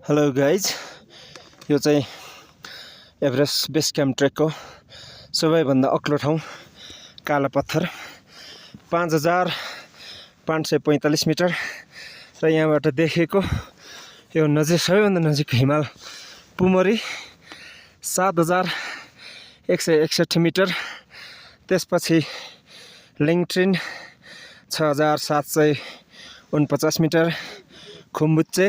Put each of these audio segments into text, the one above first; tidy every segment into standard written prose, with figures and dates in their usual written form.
Hello guys, यो चाहिँ Everest base camp ट्रेकको सबैभन्दा अग्लो ठाउँ काला पत्थर 5545 मिटर र यहाँबाट देखेको यो सबैभन्दा नजिक हिमाल पुमरी 7161 मिटर। त्यसपछि लिङ्गट्रिन 6749 मिटर, खुम्बुच्चे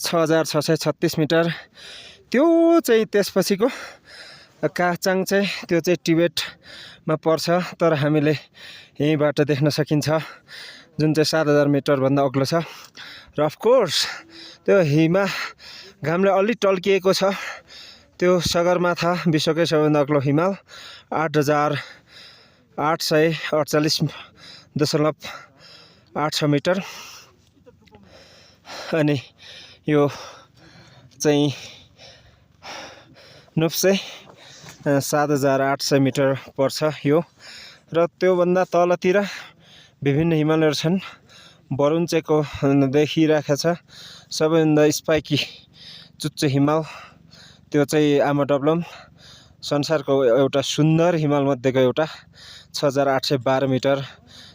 6636 मिटर। त्यो चाहिँ त्यसपछिको काचाङ चाहिँ त्यो चाहिँ टिबेटमा पर्छ, तर हामीले यहीँबाट देख्न सकिन्छ, जुन चाहिँ 7000 मिटरभन्दा अग्लो छ। र अफकोर्स त्यो घामले अलि टल्किएको छ। त्यो सगरमाथा विश्वकै सबैभन्दा अग्लो हिमाल 8848.86 मिटर। अनि यो चाहिँ नुप्से 7800 मिटर पर्छ यो। र त्योभन्दा तलतिर विभिन्न हिमालहरू छन्। बरुन्चेको देखिरहेको छ सबैभन्दा स्पाइकी चुच्चो हिमाल, त्यो चाहिँ आमाडब्लम, संसारको एउटा सुन्दर हिमाल मध्येको एउटा 6812 मिटर।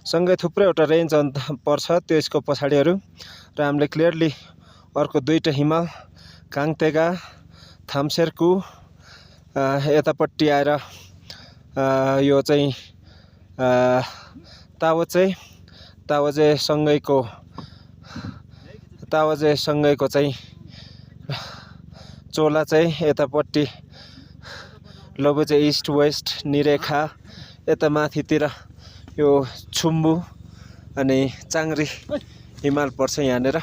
सँगै थुप्रैवटा रेन्ज पर्छ त्यसको पछाडिहरू। र हामीले क्लियरली अर्को दुईटा हिमाल काङतेगा, थाम्सेरकु यतापट्टि आएर यो चाहिँ तावजेसँगैको चाहिँ चोला चाहिँ यतापट्टि लोबुचे इस्ट वेस्ट निरेखा, यता माथितिर यो छुम्बु अनि चाङ्री हिमाल पर्छ यहाँनिर।